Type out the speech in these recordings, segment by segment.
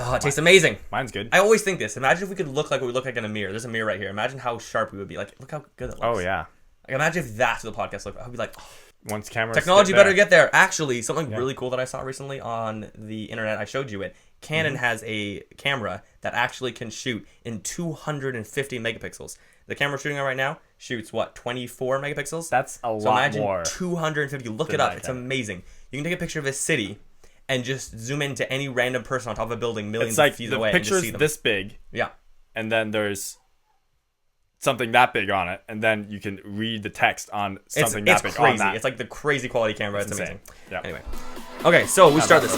Oh, it tastes amazing. Mine's good. I always think this. Imagine if we could look like what we look like in a mirror. There's a mirror right here. Imagine how sharp we would be. Like, look how good it looks. Oh, yeah. Like, imagine if that's what the podcast looked like. I would be like, oh. Once cameras Technology better get there. Actually, something really cool that I saw recently on the internet, I showed you it. Canon has a camera that actually can shoot in 250 megapixels. The camera we're shooting on right now shoots, 24 megapixels? That's a lot more. So imagine 250. Look it up. It's amazing. You can take a picture of a city and just zoom into any random person on top of a building millions of feet away and just see them. It's like the picture's this big. Yeah. And then there's something that big on it, and then you can read the text on something that big crazy. on that. It's like the crazy quality camera. It's amazing. Yeah. Anyway. Okay, so we start this.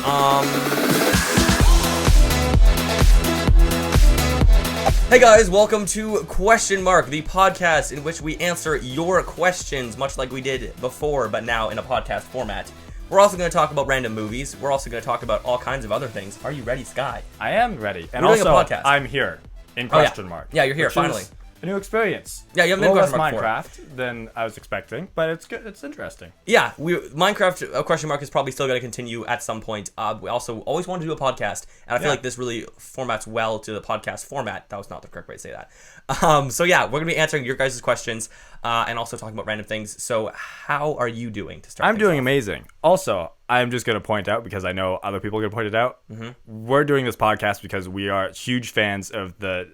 Hey guys, welcome to Question Mark, the podcast in which we answer your questions, much like we did before, but now in a podcast format. We're also going to talk about random movies. We're also going to talk about all kinds of other things. Are you ready, Sky? I am ready. And We're doing also, a podcast. I'm here in Question Mark. Yeah, you're here, finally. A new experience. Yeah, you haven't been in Question Mark Minecraft than I was expecting, but it's good. It's interesting. Yeah, Minecraft Question Mark is probably still going to continue at some point. We also always wanted to do a podcast, and I feel like this really formats well to the podcast format. That was not the correct way to say that. So yeah, we're going to be answering your guys' questions and also talking about random things. So how are you doing to start? I'm doing amazing. Also, I'm just going to point out, because I know other people are going to point it out, we're doing this podcast because we are huge fans of the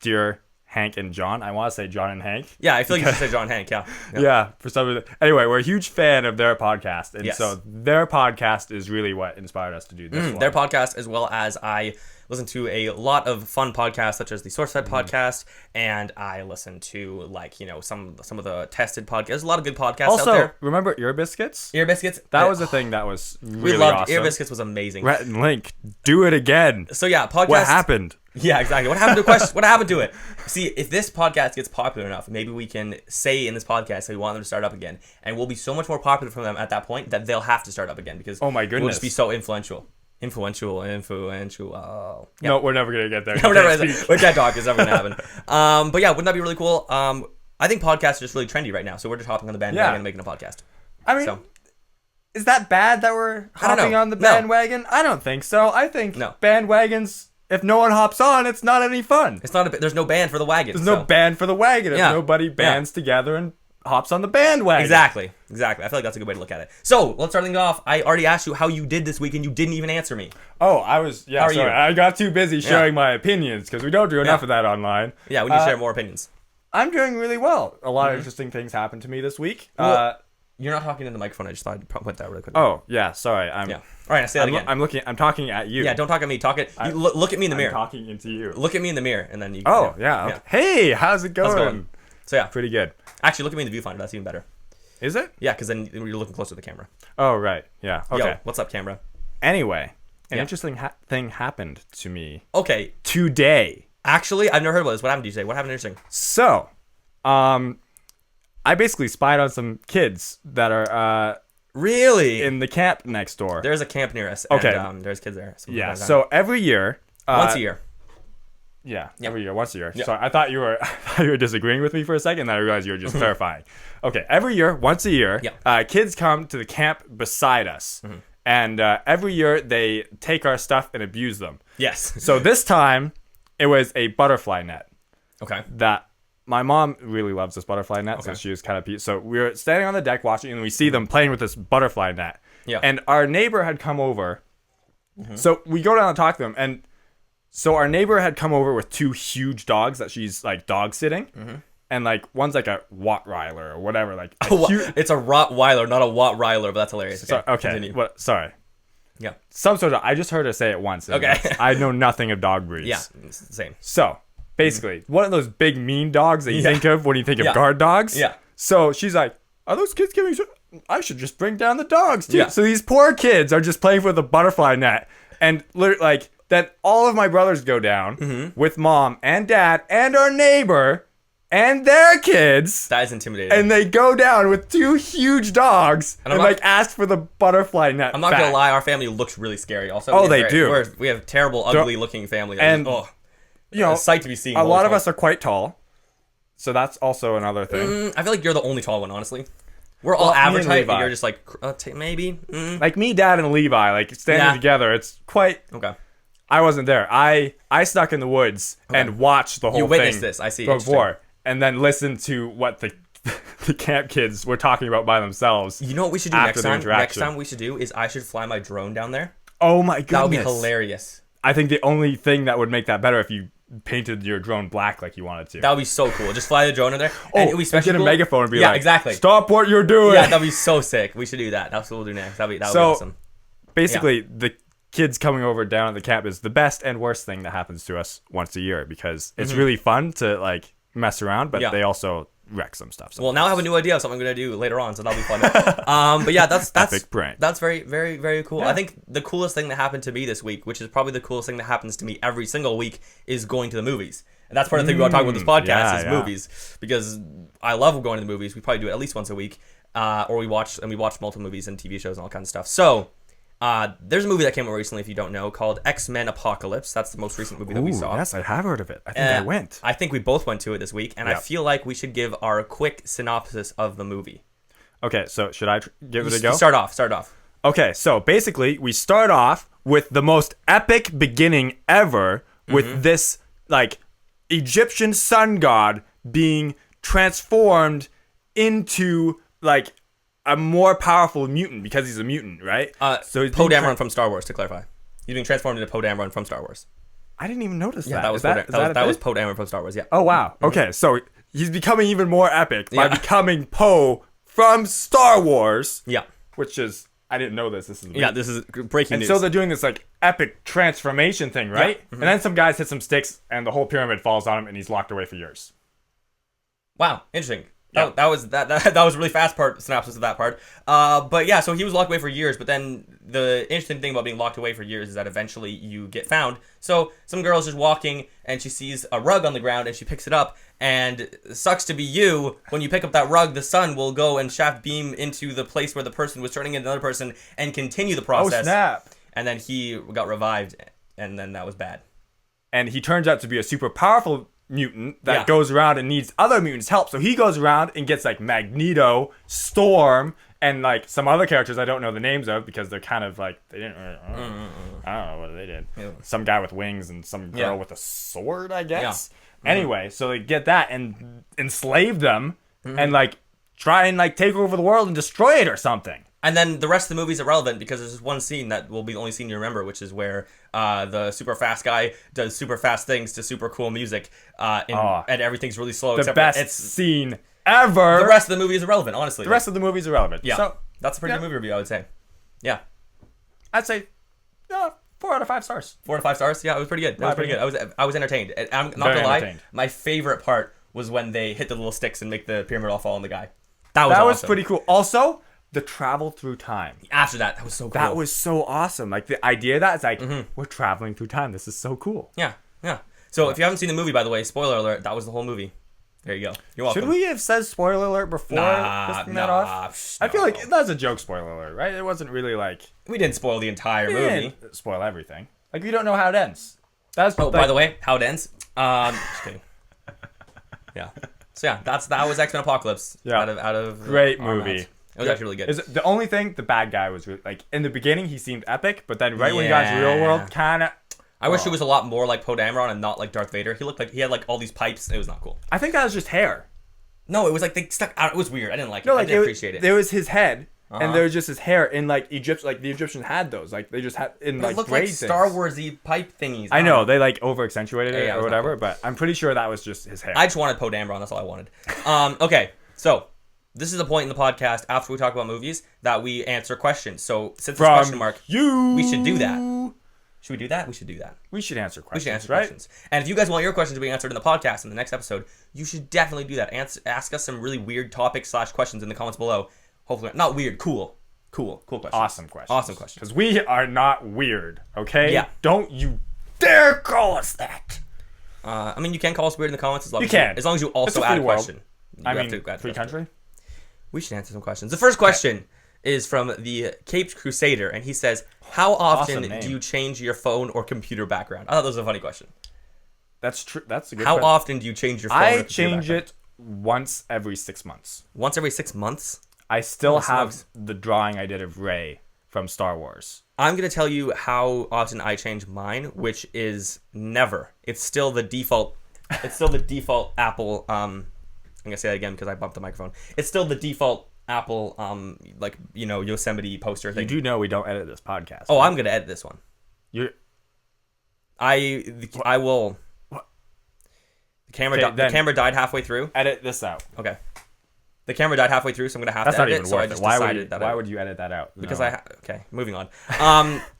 dear Hank and John. I want to say John and Hank. Yeah, I feel like you should say John and Hank, yeah. Yeah, for some reason. Anyway, we're a huge fan of their podcast. And so their podcast is really what inspired us to do this one. Their podcast, as well as I listen to a lot of fun podcasts, such as the SourceFed podcast, and I listen to, some of the tested podcasts. There's a lot of good podcasts out there. Also, remember Ear Biscuits? Ear Biscuits? That was a thing that was really we loved awesome. Ear Biscuits was amazing. Rhett and Link, do it again. So yeah, podcast. What happened? Yeah, exactly. What happened to question? What happened to it? See, if this podcast gets popular enough, maybe we can say in this podcast that we want them to start up again, and we'll be so much more popular from them at that point that they'll have to start up again because oh my goodness, we'll just be so influential. Yeah. No, we're never gonna get there. We can't talk. It's never gonna happen. But yeah, wouldn't that be really cool? I think podcasts are just really trendy right now, so we're just hopping on the bandwagon and making a podcast. I mean, is that bad that we're hopping on the bandwagon? I don't think so. I think bandwagons. If no one hops on, it's not any fun. It's not. There's no band for the wagon. There's no band for the wagon if nobody bands together and hops on the bandwagon. Exactly. I feel like that's a good way to look at it. So let's start things off. I already asked you how you did this week, and you didn't even answer me. Oh, I was. Yeah, sorry. I got too busy sharing my opinions because we don't do enough of that online. Yeah, we need to share more opinions. I'm doing really well. A lot of interesting things happened to me this week. You're not talking in the microphone. I just thought I'd put that really quick. Oh, yeah. Sorry. All right, I say that again. I'm talking at you. Yeah, don't talk at me. Look at me in the mirror. I'm talking into you. Look at me in the mirror, and then you. Oh, yeah. Okay. Hey, how's it going? How's it going? So yeah, pretty good. Actually, look at me in the viewfinder. That's even better. Is it? Yeah, because then you're looking closer to the camera. Oh, right. Yeah. Okay. Yo, what's up, camera? Anyway, an interesting thing happened to me. Okay. Today. Actually, I've never heard about this. What happened to you today? What happened interesting? So, I basically spied on some kids that are really in the camp next door. There's a camp near us. Okay. And, there's kids there. Yeah. So every year, once a year. Yeah, every year, once a year. Yeah. So I thought you were disagreeing with me for a second, then I realized you were just clarifying. Okay, every year, once a year, kids come to the camp beside us, and every year they take our stuff and abuse them. Yes. So this time, it was a butterfly net. Okay. That my mom really loves this butterfly net, so she was kind of... So we were standing on the deck watching, and we see them playing with this butterfly net. Yeah. And our neighbor had come over, so we go down and talk to them, and... So our neighbor had come over with two huge dogs that she's like dog sitting, and like one's like a Rottweiler or whatever. Like it's a Rottweiler, not a Rottweiler, but that's hilarious. Okay. Sorry. Yeah. Some sort of. I just heard her say it once. Okay. I know nothing of dog breeds. Yeah. It's the same. So basically, one of those big mean dogs that you think of when you think of guard dogs. Yeah. So she's like, "Are those kids giving? I should just bring down the dogs too." Yeah. So these poor kids are just playing with the butterfly net, and like. Then all of my brothers go down with mom and dad and our neighbor and their kids. That is intimidating. And they go down with two huge dogs and like ask for the butterfly net. I'm not going to lie, our family looks really scary. Also, oh, they do. We have terrible, ugly looking family. And, you know, a sight to be seen. A lot of us are quite tall. So that's also another thing. I feel like you're the only tall one, honestly. We're all average height, and you're just like, maybe. Like me, dad, and Levi, like standing together, it's quite... Okay. I wasn't there. I snuck in the woods and watched the whole thing. You witnessed this. I see. Before, and then listened to what the the camp kids were talking about by themselves. You know what we should do next time? Next time we should do is I should fly my drone down there. Oh my goodness. That would be hilarious. I think the only thing that would make that better if you painted your drone black like you wanted to. That would be so cool. Just fly the drone in there. And it would be special. Get a megaphone and be like, exactly. Stop what you're doing. Yeah, that'd be so sick. We should do that. That's what we'll do next. That would be awesome. Basically, the kids coming over down at the camp is the best and worst thing that happens to us once a year because it's really fun to like mess around, but they also wreck some stuff. Well, now I have a new idea of something I'm gonna do later on, so that'll be fun. But yeah, that's epic prank. That's very, very, very cool. Yeah. I think the coolest thing that happened to me this week, which is probably the coolest thing that happens to me every single week, is going to the movies. And that's part of the thing we want to talk about this podcast is movies, because I love going to the movies. We probably do it at least once a week, or we watch multiple movies and TV shows and all kinds of stuff. So. There's a movie that came out recently, if you don't know, called X-Men Apocalypse. That's the most recent movie that we saw. Yes, I have heard of it. I think I went. I think we both went to it this week, and I feel like we should give our quick synopsis of the movie. Okay, so should I give it a go? Start off. Okay, so basically, we start off with the most epic beginning ever with this, like, Egyptian sun god being transformed into, like, a more powerful mutant because he's a mutant, right? So Poe Dameron from Star Wars, to clarify. He's being transformed into Poe Dameron from Star Wars. I didn't even notice that. That was Poe Dameron from Star Wars, yeah. Oh, wow. Okay, so he's becoming even more epic by becoming Poe from Star Wars. Yeah. Which is, I didn't know this. This is weird. Yeah, this is breaking news. And so they're doing this, like, epic transformation thing, right? Yeah. And then some guys hit some sticks and the whole pyramid falls on him and he's locked away for years. Wow, interesting. Yeah. That was really fast synopsis of that part. But yeah, so he was locked away for years, but then the interesting thing about being locked away for years is that eventually you get found. So some girl's just walking and she sees a rug on the ground and she picks it up, and sucks to be you. When you pick up that rug, the sun will go and shaft beam into the place where the person was turning into another person and continue the process. Oh, snap. And then he got revived, and then that was bad. And he turns out to be a super powerful mutant that goes around and needs other mutants' help. So he goes around and gets like Magneto, Storm, and like some other characters I don't know the names of because they're kind of like they didn't. I don't know what they did. Yeah. Some guy with wings and some girl with a sword, I guess. Yeah. Anyway, so they get that and enslave them and like try and like take over the world and destroy it or something. And then the rest of the movie's irrelevant because there's this one scene that will be the only scene you remember, which is where the super fast guy does super fast things to super cool music, and everything's really slow. The best scene ever. The rest of the movie is irrelevant, honestly. The rest of the movie is irrelevant. Yeah, so, that's a pretty good movie review, I would say. Yeah, I'd say 4 out of 5 stars. 4 out of 5 stars. Yeah, it was pretty good. That was pretty good. I was entertained. I'm not gonna lie. My favorite part was when they hit the little sticks and make the pyramid all fall on the guy. That was awesome. Pretty cool. Also, the travel through time. After that was so cool. That was so awesome. Like, the idea of that is like, we're traveling through time. This is so cool. Yeah. So if you haven't seen the movie, by the way, spoiler alert, that was the whole movie. There you go. You're welcome. Should we have said spoiler alert before listing that off? I feel like that's a joke spoiler alert, right? It wasn't really like... We didn't spoil the entire movie. Didn't spoil everything. Like, we don't know how it ends. By the way, how it ends? Just kidding. Yeah. So yeah, that was X-Men Apocalypse. Yeah. Out of great movie. It was actually really good. The only thing, the bad guy was really, like, in the beginning he seemed epic, but then when he got into real world, kind of. I wish he was a lot more like Poe Dameron and not like Darth Vader. He looked like he had like all these pipes. It was not cool. I think that was just hair. No, it was like they stuck out. It was weird. I didn't like it. I didn't appreciate it. There was his head, and there was just his hair. In like Egypt, like the Egyptians had those. Like they just had in like looked like Star Warsy pipe thingies. I know they like over accentuated it or whatever, but I'm pretty sure that was just his hair. I just wanted Poe Dameron. That's all I wanted. Okay, so. This is the point in the podcast after we talk about movies that we answer questions. So since it's question mark, we should do that. Should we do that? We should do that. We should answer questions. We should answer questions. And if you guys want your questions to be answered in the podcast in the next episode, you should definitely do that. Ask us some really weird topics / questions in the comments below. Hopefully not weird, cool questions. Awesome questions. Because we are not weird, okay? Yeah. Don't you dare call us that. I mean, you can call us weird in the comments as long as you also add a question. Free country. We should answer some questions. The first question is from the Caped Crusader, and he says, how often do you change your phone or computer background? I thought that was a funny question. That's true. That's a good question. How often do you change your phone or computer background? I change it once every 6 months. Once every 6 months? I still have the drawing I did of Ray from Star Wars? I'm going to tell you how often I change mine, which is never. It's still the default. It's still the default Apple. I'm going to say that again because I bumped the microphone. It's still the default Apple, Yosemite poster thing. You do know we don't edit this podcast. Oh, right? I'm going to edit this one. I will. What? The camera died halfway through. Edit this out. Okay. The camera died halfway through, so I'm gonna have That's to edit not even it. So worth I just it. decided Why would you edit that out? Because No. okay, moving on.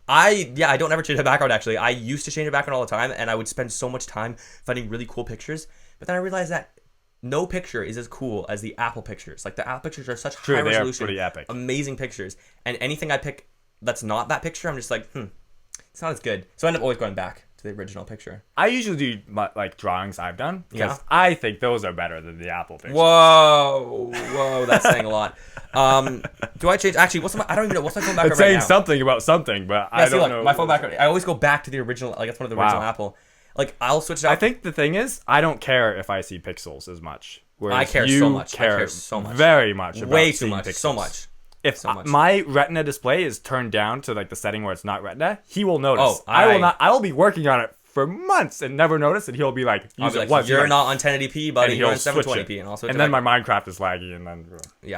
I don't ever change the background actually. I used to change the background all the time, and I would spend so much time finding really cool pictures. But then I realized that no picture is as cool as the Apple pictures. Like the Apple pictures are such high resolution, pretty epic, amazing pictures, and anything I pick that's not that picture, I'm just like, it's not as good. So I end up always going back to the original picture. I usually do like drawings I've done because I think those are better than the Apple pictures. Whoa, that's saying a lot. Do I change? Actually, I don't even know what's my phone background It's saying right now. something about something, but I don't know. My phone background. I always go back to the original. Like it's one of the original Apple. Like I'll switch it out. I think the thing is, I don't care if I see pixels as much. I care so much. I care so much. Very much. About Way too seeing much. Pixels. So much. If my Retina display is turned down to like the setting where it's not Retina, he will notice. Oh, I will not. I will be working on it for months and never notice, and he'll be like, "You're not on 1080p, buddy. You're on 720p." And then my Minecraft is laggy, and then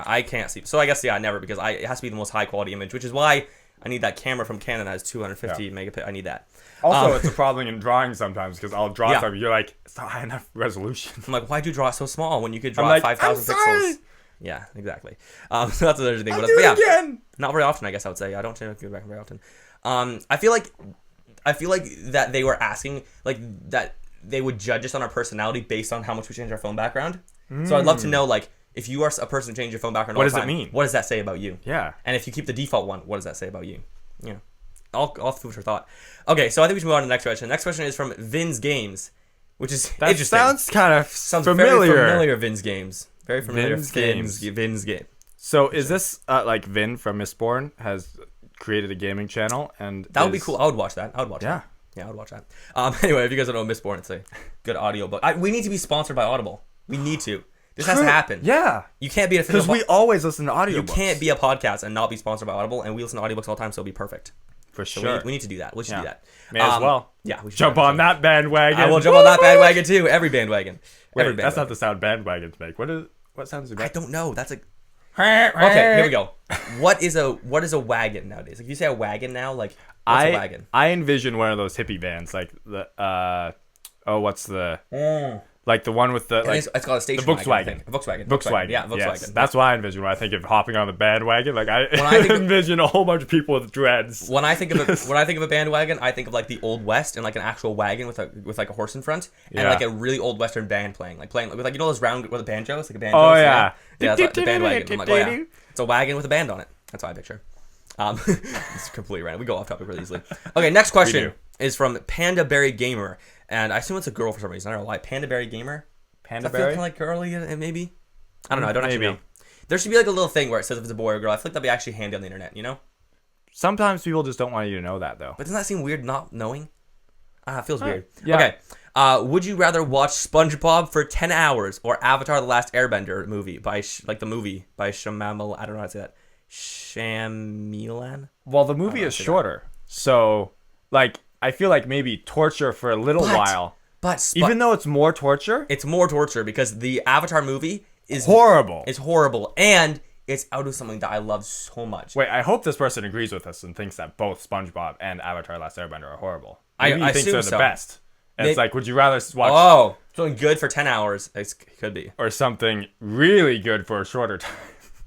I can't see. So I guess never because it has to be the most high quality image, which is why I need that camera from Canon that has 250 megapixels. I need that. Also, it's a problem in drawing sometimes because I'll draw something. You're like, it's not high enough resolution. I'm like, why'd you draw it so small when you could draw 5,000 pixels? Yeah, exactly. So that's another thing. But yeah, again. Not very often, I guess I would say. I don't change the background very often. I feel like that they were asking like that they would judge us on our personality based on how much we change our phone background. So I'd love to know like if you are a person who changes your phone background all the time, what does it mean? What does that say about you? Yeah. And if you keep the default one, what does that say about you? Yeah. All food for thought. Okay, so I think we should move on to the next question. The next question is from Vin's Games, which is interesting. Sounds kind of familiar. Very familiar, Vin's Games. Very familiar. Vin's Game. So is this like Vin from Mistborn has created a gaming channel and that would be cool. I would watch that. I would watch that. Yeah, I would watch that. Anyway, if you guys don't know Mistborn, it's a good audiobook. We need to be sponsored by Audible. We need to. This has to happen. Yeah. You can't be because we always listen to audiobooks. You can't be a podcast and not be sponsored by Audible, and we listen to audiobooks all the time, so it'll be perfect. For sure. We need to do that. We should do that. May as well. Yeah, we should jump on that bandwagon. I will jump on that bandwagon too. Every bandwagon. Wait, that's not the sound bandwagons make. What sounds is that? I don't know. That's okay, here we go. What is a wagon nowadays? Like if you say a wagon now, like what's a wagon? I envision one of those hippie vans, like the like the one with the like it's called a station wagon. Volkswagen. Yeah, Volkswagen. Yes, that's what I envision when I think of hopping on the bandwagon. Like I envision a whole bunch of people with dreads. When I think of a bandwagon, I think of like the Old West and like an actual wagon with like a horse in front and like a really old Western band playing with like those round with a banjo. It's like a banjo. Oh yeah, yeah. That's like the bandwagon. I'm like, oh, yeah. It's a wagon with a band on it. That's what I picture. It's completely random. We go off topic really easily. Okay, next question is from Panda Berry Gamer. And I assume it's a girl for some reason. I don't know why. Panda Berry Gamer? Panda Berry? Kind of like girly, maybe? I don't know. I don't actually know. There should be like a little thing where it says if it's a boy or girl. I feel like that'd be actually handy on the internet, you know? Sometimes people just don't want you to know that, though. But doesn't that seem weird not knowing? It feels weird. Yeah. Okay. Would you rather watch SpongeBob for 10 hours or Avatar The Last Airbender movie by Shyamalan? I don't know how to say that. Shyamalan? Well, the movie is shorter. So, like... I feel like maybe torture for a little while. But even though it's more torture? It's more torture because the Avatar movie is horrible. It's horrible. And it's out of something that I love so much. Wait, I hope this person agrees with us and thinks that both SpongeBob and Avatar Last Airbender are horrible. Maybe he thinks they're the best. And it's like, would you rather watch... something good for 10 hours. It could be. Or something really good for a shorter time.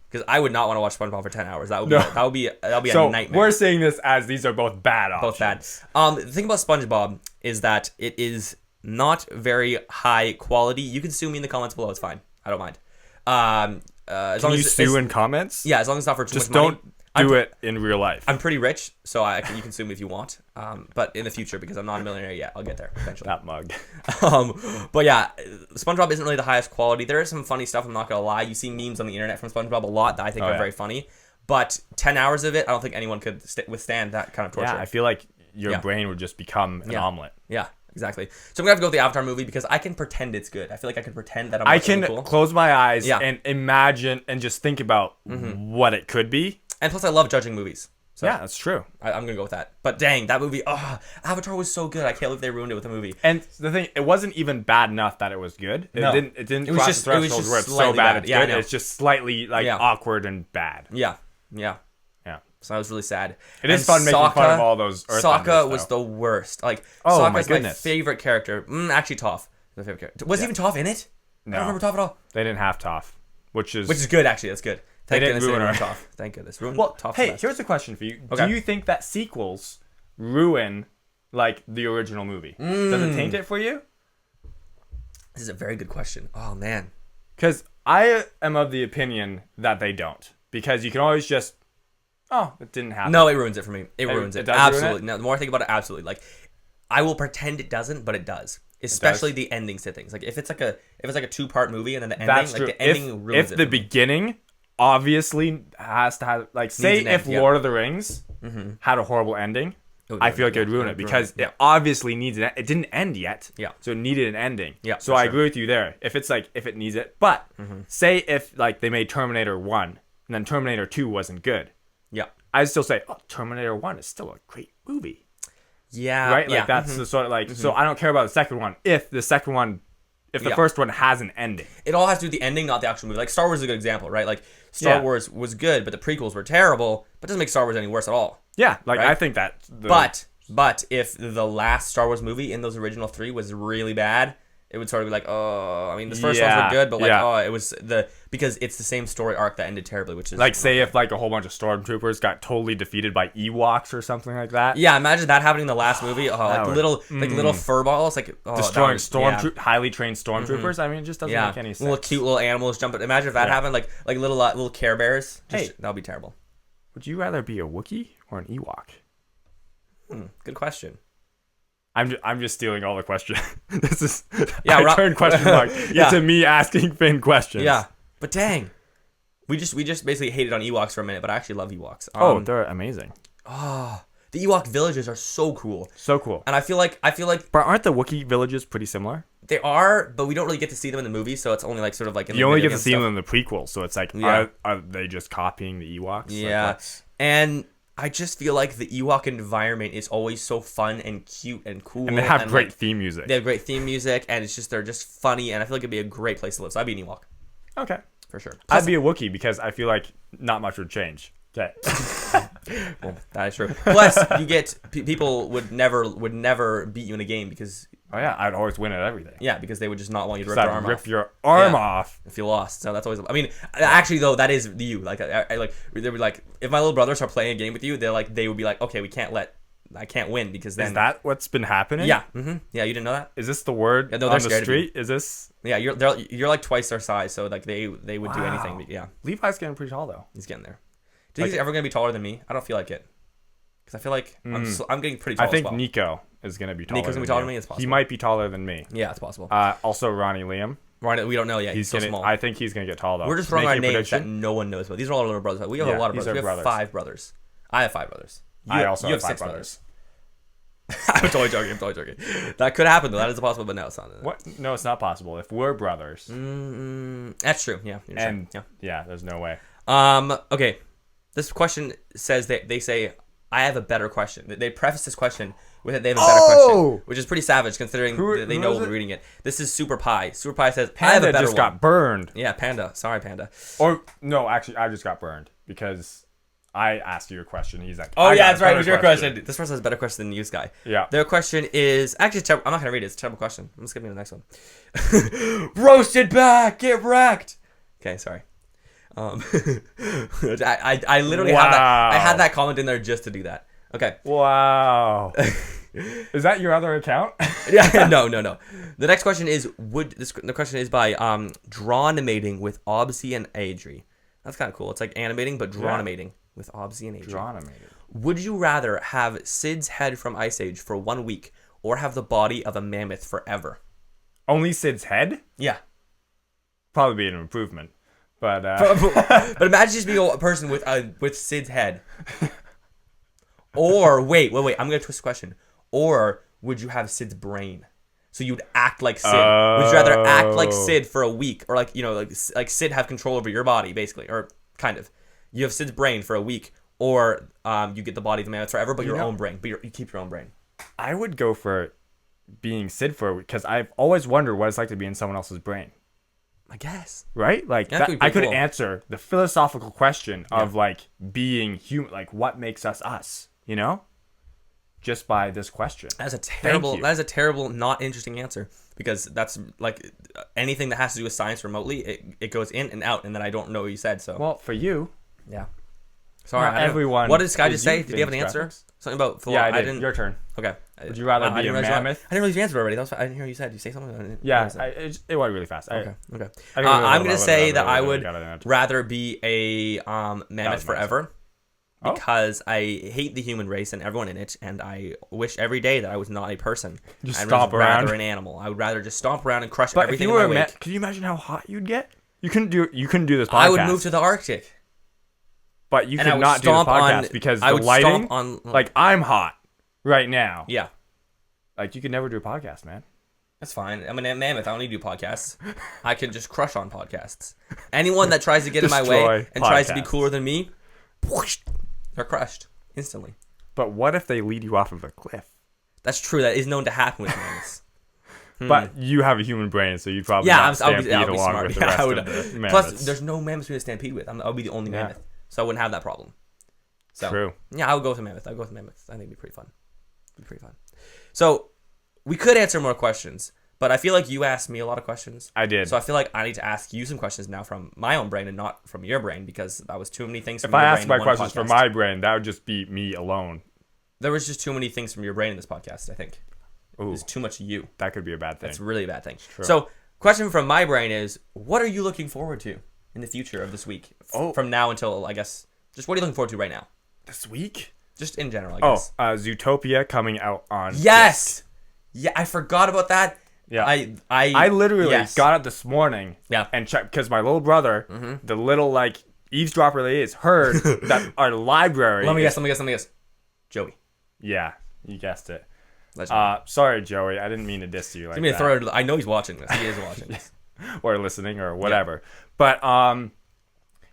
Because I would not want to watch SpongeBob for 10 hours. That would be a nightmare. We're saying this as these are both bad options. Both bad. The thing about SpongeBob is that it is not very high quality. You can sue me in the comments below. It's fine. I don't mind. As can you sue in comments? Yeah, as long as it's not for too much money. Just don't do it in real life. I'm pretty rich, so you can sue me if you want. But in the future, because I'm not a millionaire yet, I'll get there eventually. That mug. But yeah, SpongeBob isn't really the highest quality. There is some funny stuff, I'm not going to lie. You see memes on the internet from SpongeBob a lot that I think are very funny. But 10 hours of it, I don't think anyone could withstand that kind of torture. Yeah, I feel like your brain would just become an omelet. Yeah. Exactly. So I'm going to have to go with the Avatar movie because I can pretend it's good. I feel like I can pretend that I'm watching cool. Close my eyes and imagine and just think about what it could be. And plus I love judging movies. So yeah, that's true. I'm gonna go with that. But dang, that movie, Avatar was so good. I can't believe they ruined it with a movie. And the thing, it wasn't even bad enough that it was good. It No. didn't It was cross just- the it was threshold just where it's so slightly bad bad. it's Yeah, I good. know. It's just slightly like Yeah. awkward and bad. Yeah. So that was really sad. It is fun making fun of all those Earthbenders, Sokka was though. the worst. Like, Oh, Sokka's my my goodness. favorite character. Actually, Toph. My favorite character. Was even Toph in it? No. I don't remember Toph at all. They didn't have Toph, which is Which is good, actually. That's good. Thank didn't goodness ruin ruined her. Toph. Thank goodness. Ruined well. Toph's Hey, the best. here's a question for you. Okay. Do you think that sequels ruin like the original movie? Does it taint it for you? This is a very good question. Oh, man. Because I am of the opinion that they don't, because you can always just, it didn't happen. No, it ruins it for me. It ruins it. does ruin Absolutely. it? No, the more I think about it, absolutely. Like, I will pretend it doesn't, but it does. Especially the endings to things. Like if it's like a 2-part movie and then the ending, That's like true. the ending ruins if it. the for me. beginning obviously has to have, like, say an end, if yeah. Lord of the Rings had a horrible ending, I feel like it would ruin it, because Yeah. it obviously needs it. It didn't end yet, Yeah. so it needed an ending. Yeah, so for I sure. agree with you there. If it's like if it needs it, but say if like they made Terminator 1 and then Terminator 2 wasn't good, Yeah. I'd still say Terminator 1 is still a great movie. Yeah. Right? Like Yeah. that's the sort of like, so I don't care about the second one if the Yeah. first one has an ending. It all has to do with the ending, not the actual movie. Like Star Wars is a good example, right? Like Star Wars was good, but the prequels were terrible, but it doesn't make Star Wars any worse at all. Yeah, like Right? I think that But if the last Star Wars movie in those original 3 was really bad, it would sort of be like, I mean, the first ones were good, but like, it was because it's the same story arc that ended terribly, which is like, say if like a whole bunch of stormtroopers got totally defeated by Ewoks or something like that. Yeah, imagine that happening in the last movie. Like little furballs, like Destroying highly trained stormtroopers. I mean, it just doesn't make any sense. Little cute little animals jumping. Imagine if that happened, like little Care Bears. Hey. That would be terrible. Would you rather be a Wookiee or an Ewok? Good question. I'm just stealing all the questions. This is turned question mark into me asking Finn questions. Yeah, but dang, we just basically hated on Ewoks for a minute, but I actually love Ewoks. They're amazing. The Ewok villages are so cool. So cool. And I feel like But aren't the Wookiee villages pretty similar? they are, but we don't really get to see them in the movie, so it's only like sort of like in You the only video get to game see stuff. them in the prequel, so it's like, Yeah. are they just copying the Ewoks? Yeah, Like, and I just feel like the Ewok environment is always so fun and cute and cool. and they have great like, theme music. They have great theme music, and they're just funny, and I feel like it'd be a great place to live. So I'd be an Ewok Okay. for sure. I'd be a Wookiee because I feel like not much would change. Okay. Well, that is true. Plus, you get people would never beat you in a game because Oh yeah, I'd always win at everything. because they would just not want you to rip So their I'd arm rip off your arm Yeah. off. if you lost. So that's always. I mean, actually though, that is you. Like, I like they would like if my little brothers are playing a game with you, they would be like, okay, I can't win because then Is that what's been happening? yeah, yeah, you didn't know that. Is this the word Yeah, no, on they're the scared of you. street? Is this? Yeah, you're like twice their size, so like they would do anything. But yeah, Levi's getting pretty tall though. he's getting there. Do you think he's ever gonna be taller than me? I don't feel like it. Because I feel like I'm getting pretty tall I think as well. Nico is gonna be taller. Nico's gonna be than taller you. than me? It's possible. He might be taller than me. Yeah, it's possible. Also Ronnie Liam. Right, we don't know yet. He's so gonna, small. I think he's gonna get tall though. We're just throwing Making our a names that prediction. no one knows about. These are all little brothers. We have a lot of these brothers. are We have brothers. 5 brothers. I have 5 brothers. I also you have have 5 6 brothers. I'm totally joking. That could happen though. That is possible, but no, it's not. What? No, it's not possible. If we're brothers, That's true. Yeah. You're and sure. yeah, there's no way. Okay. This question says that they say I have a better question. They preface this question with that they have a better question, which is pretty savage considering they know we're reading it. This is Super Pie. Super Pie says I have a Panda better just one. got burned. Yeah, Panda. Sorry, Panda. Or no, actually, I just got burned because I asked you a question. He's like, Oh I yeah, got that's a right. It better was your question. This person has a better question than you, Sky. Yeah. Their question is actually terrible. I'm not gonna read it. It's a terrible question. I'm skipping to the next one. Roasted back. Get wrecked. Okay, sorry. I literally had that. I had that comment in there just to do that. Okay. Wow. Is that your other account? Yeah. No. The next question is the question is by Drawnimating with Obsy and Adri. That's kind of cool. It's like animating, but Drawnimating with Obsy and Adri. Drawnimating. Would you rather have Sid's head from Ice Age for 1 week or have the body of a mammoth forever? Only Sid's head? Yeah. Probably be an improvement. But But imagine just being a person with Sid's head. Or wait. I'm gonna twist the question. Or would you have Sid's brain? So you'd act like Sid. Would you rather act like Sid for a week, or like Sid have control over your body, basically, or kind of? You have Sid's brain for a week, or you get the body of the mammoth forever, but your own brain. But you keep your own brain. I would go for being Sid for because I've always wondered what it's like to be in someone else's brain. I guess. Right? Like I could answer the philosophical question of like being human, like what makes us, you know? Just by this question. That is a terrible, not interesting answer, because that's like anything that has to do with science remotely, it goes in and out, and then I don't know what you said. So well, for you, yeah. Sorry, everyone. What did Sky just say? Did he have an answer? Something about yeah, I didn't. Your turn. Okay. Would you rather be a mammoth? I didn't realize you answered already. I didn't hear what you said. Did you say something? Yeah, it went really fast. Okay. I'm gonna say that I would rather be a mammoth forever. Because I hate the human race and everyone in it, and I wish every day that I was not a person. Just stomp around. Rather an animal. I would rather just stomp around and crush everything in my wake. Could you imagine how hot you'd get? You couldn't do this podcast. I would move to the Arctic. But you could not do the podcast because the lighting. Like I'm hot right now. Yeah. Like you could never do a podcast, man. That's fine. I'm a mammoth. I don't need to do podcasts. I can just crush on podcasts. Anyone that tries to get in my way and tries to be cooler than me, whoosh, they're crushed instantly. But what if they lead you off of a cliff? That's true. That is known to happen with mammoths. But you have a human brain, so you probably I'll be along smart. with the rest of the mammoths. Plus, there's no mammoths for me to stampede with. I'll be the only mammoth, so I wouldn't have that problem. So, true. Yeah, I would go with a mammoth. I think it'd be pretty fun. So we could answer more questions, but I feel like you asked me a lot of questions. I did. So I feel like I need to ask you some questions now from my own brain and not from your brain, because that was too many things from if your brain. If I asked my questions from my brain, that would just be me alone. There was just too many things from your brain in this podcast, I think. Ooh, there's too much you. That could be a bad thing. That's really a bad thing. So, question from my brain is, what are you looking forward to in the future of this week? From now until, I guess, just what are you looking forward to right now? This week? Just in general, I guess. Zootopia coming out on Yes! Yeah, I forgot about that. Yeah. I literally got it this morning. Yeah. And checked, because my little brother, the little, like, eavesdropper that he is, heard that our library... Let me guess. Joey. Yeah, you guessed it. Sorry, Joey. I didn't mean to diss you like that. I know he's watching this. He is watching this. Or listening or whatever. Yeah. But,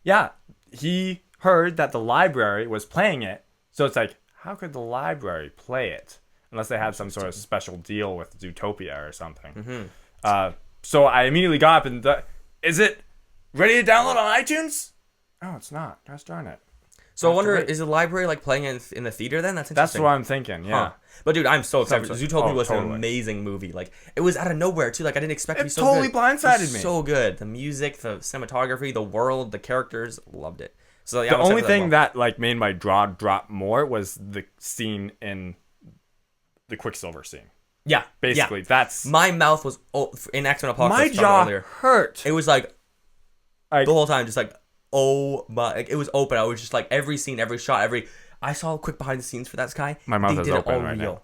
yeah, he heard that the library was playing it. So it's like, how could the library play it? Unless they have some sort of special deal with Zootopia or something. So I immediately got up and... is it ready to download on iTunes? Oh, it's not. Gosh darn it. So I wonder, is the library like playing in the theater then? That's interesting. That's what I'm thinking, yeah. But dude, I'm so excited. Zootopia was an amazing movie. Like, it was out of nowhere too. Like, I didn't expect it to be so good. It totally blindsided me. So good. The music, the cinematography, the world, the characters, loved it. So yeah, the only thing that like made my jaw drop more was the scene in the Quicksilver scene. Yeah, basically, that's my mouth was in X-Men Apocalypse. My jaw hurt. It was like the whole time, just like it was open. I was just like every scene, every shot, I saw a quick behind the scenes for that Sky. My mouth is open right now.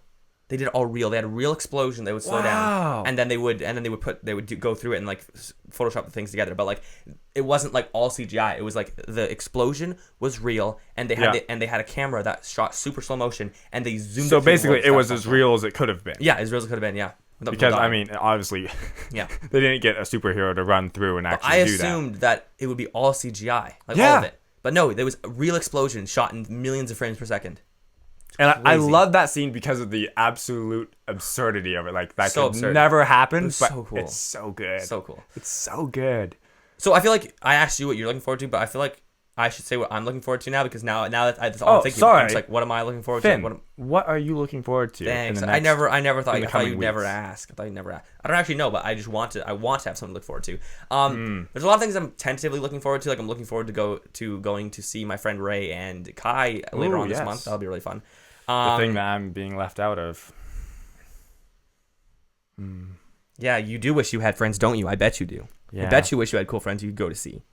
They did it all real. They had a real explosion. They would slow down, and then they would go through it and like Photoshop the things together. But like, it wasn't like all CGI. It was like the explosion was real, and they had a camera that shot super slow motion, and they zoomed. So basically, it was as real as it could have been. Yeah, as real as it could have been. Yeah. Because I mean, obviously, they didn't get a superhero to run through and actually do that. I assumed that it would be all CGI, like all of it. But no, there was a real explosion shot in millions of frames per second. And I love that scene because of the absolute absurdity of it. Like, that could never happen, but so cool. It's so good. So cool. It's so good. So I feel like I asked you what you're looking forward to, but I feel like I should say what I'm looking forward to now, because now that's all I'm thinking. Sorry. I'm just like, what am I looking forward Finn, to? What are you looking forward to? Thanks. I never thought you'd never ask. I don't actually know, but I want to have something to look forward to. There's a lot of things I'm tentatively looking forward to. Like, I'm looking forward to going to see my friend Ray and Kai later on this month. That'll be really fun. The thing that I'm being left out of. Yeah, you do wish you had friends, don't you? I bet you do. Yeah. I bet you wish you had cool friends you could go to see.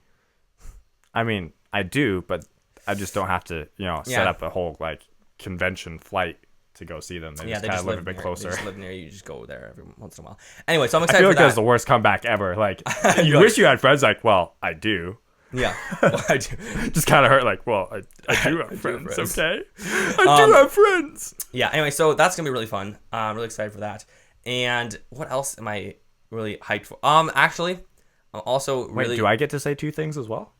I mean, I do, but I just don't have to, set up a whole like convention flight to go see them. They just kind of live a bit closer. They just live near you. You just go there every once in a while. Anyway, so I'm excited. I feel like that was the worst comeback ever. Like, you wish you had friends. Like, well, I do. Yeah, well, I do. Just kind of hurt. Like, well, I do have friends. Okay, I do have friends. Yeah. Anyway, so that's gonna be really fun. I'm really excited for that. And what else am I really hyped for? Actually, I'm also really. Wait, do I get to say two things as well?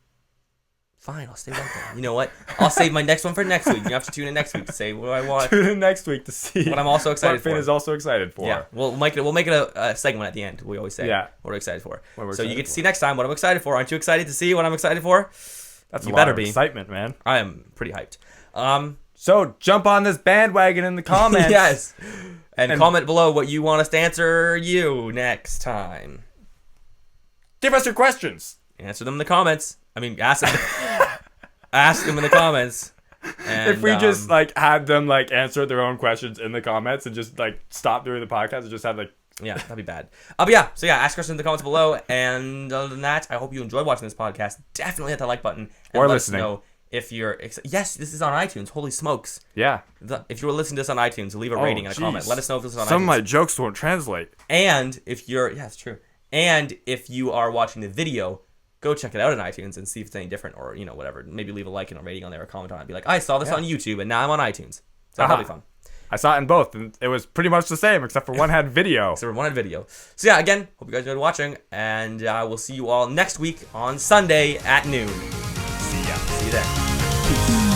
Fine, I'll stay right there. You know what? I'll save my next one for next week. You have to tune in next week to say what I want. Tune in next week to see what I'm also excited for. Finn is also excited for. Yeah, we'll make it a segment at the end. We always say what we're excited for. So you get to see next time what I'm excited for. Aren't you excited to see what I'm excited for? That's a lot of excitement, man. I am pretty hyped. So jump on this bandwagon in the comments. Yes. And comment below what you want us to answer you next time. Give us your questions. Answer them in the comments. I mean, ask them in the comments. And, if we just had them answer their own questions in the comments and just stop doing the podcast and just have yeah, that'd be bad. But yeah, so ask questions in the comments below. And other than that, I hope you enjoyed watching this podcast. Definitely hit that like button and or let listening. us know if you're yes, this is on iTunes. Holy smokes! Yeah. If you were listening to this on iTunes, leave a rating and a comment. Let us know if this is on iTunes. Some of my jokes won't translate. And if you're it's true. And if you are watching the video, go check it out on iTunes and see if it's any different or whatever. Maybe leave a like and a rating on there or comment on it. Be like, I saw this on YouTube and now I'm on iTunes. So that'll be fun. I saw it in both and it was pretty much the same except for one had video. So yeah, again, hope you guys enjoyed watching and we'll see you all next week on Sunday at noon. See ya. See you then. Peace.